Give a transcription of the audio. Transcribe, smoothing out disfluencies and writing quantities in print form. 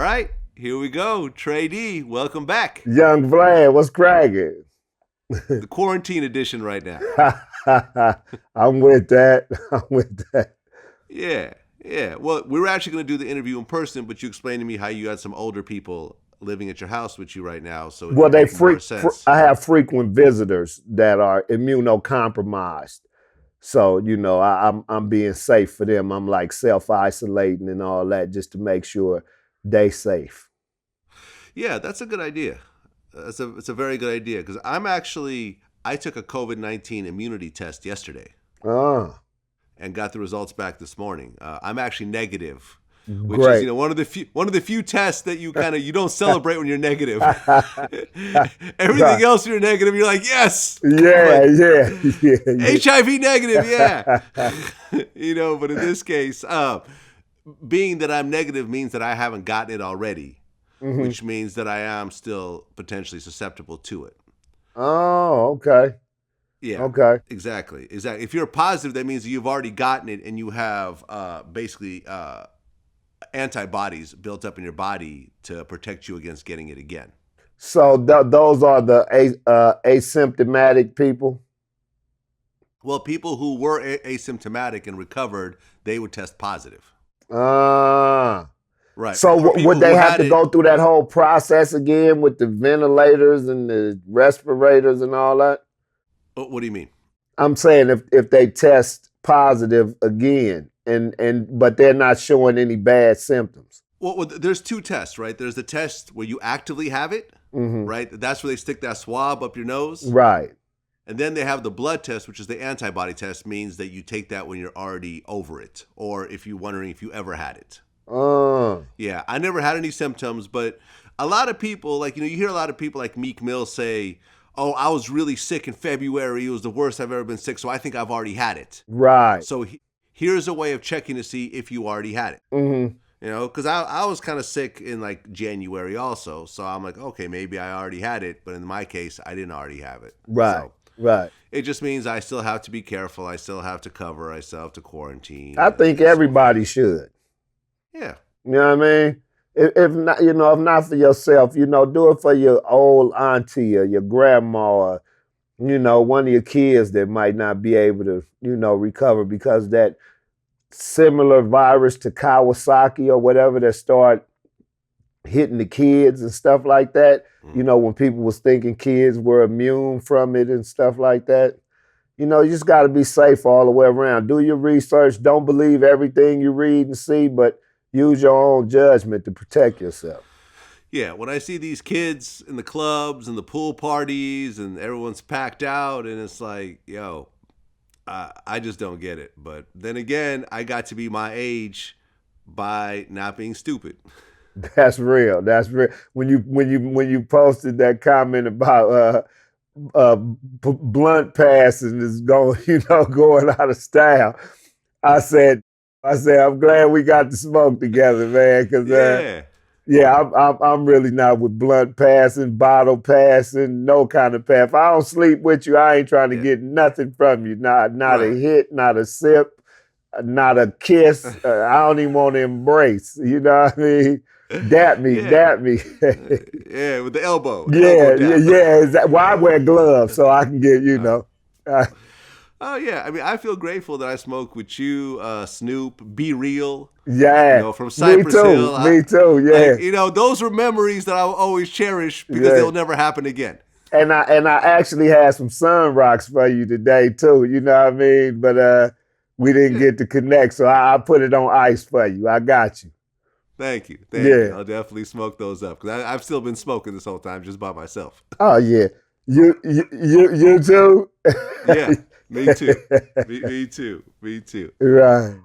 right, here we go. Trey D, welcome back. Young Vlad, what's cracking? The quarantine edition right now. I'm with that. I'm with that. Yeah. Well, we were actually going to do the interview in person, but you explained to me how you got some older people living at your house with you right now, so Well, it makes more sense. I have frequent visitors that are immunocompromised. So, I'm being safe for them. I'm like self-isolating and all that just to make sure they safe. Yeah, that's a good idea. It's a very good idea because I took a COVID-19 immunity test yesterday. And got the results back this morning. I'm actually negative, which Great. is one of the few tests that you you don't celebrate when you're negative. Everything else you're negative, you're like, yes. Yeah. HIV negative, yeah. But in this case, being that I'm negative means that I haven't gotten it already, which means that I am still potentially susceptible to it. Oh, okay. Yeah. Okay. Exactly. If you're positive, that means you've already gotten it and you have basically antibodies built up in your body to protect you against getting it again. So those are the asymptomatic people? Well, people who were asymptomatic and recovered, they would test positive. Right. So would they have to go through that whole process again with the ventilators and the respirators and all that? What do you mean? I'm saying if they test positive again but they're not showing any bad symptoms. Well, there's two tests, right? There's the test where you actively have it, right? That's where they stick that swab up your nose. Right. And then they have the blood test, which is the antibody test, means that you take that when you're already over it, or if you're wondering if you ever had it. Yeah, I never had any symptoms, but a lot of people, you hear a lot of people like Meek Mill say, oh, I was really sick in February. It was the worst I've ever been sick, so I think I've already had it. Right. So here's a way of checking to see if you already had it. Because I was kind of sick in January also. So I'm like, okay, maybe I already had it. But in my case, I didn't already have it. Right. So right. It just means I still have to be careful. I still have to cover. I still have to quarantine. I think everybody should. Yeah. You know what I mean? If not, if not for yourself, do it for your old auntie or your grandma or, one of your kids that might not be able to, recover because that similar virus to Kawasaki or whatever that start hitting the kids and stuff like that. When people was thinking kids were immune from it and stuff like that. You just got to be safe all the way around. Do your research. Don't believe everything you read and see, but use your own judgment to protect yourself. Yeah, when I see these kids in the clubs and the pool parties and everyone's packed out and it's like, yo, I just don't get it. But then again, I got to be my age by not being stupid. That's real. That's real. When you posted that comment about blunt passing is going out of style, I said, I'm glad we got to smoke together, man. Cause I'm really not with blunt passing, bottle passing, no kind of pass. If I don't sleep with you, I ain't trying to get nothing from you. Not a hit, not a sip, not a kiss. I don't even want to embrace. You know what I mean? Dap me. Yeah, with the elbow. Why I wear gloves so I can get, Oh, yeah. I mean, I feel grateful that I smoke with you, Snoop, Be Real. Yeah. From Cypress Hill. Me too, yeah. Those are memories that I will always cherish because they'll never happen again. And I actually had some Sun Rocks for you today, too. You know what I mean? But we didn't get to connect, so I put it on ice for you. I got you. Thank you. I'll definitely smoke those up because I've still been smoking this whole time just by myself. Oh, yeah. You too? Yeah. Me too. Me too. Right.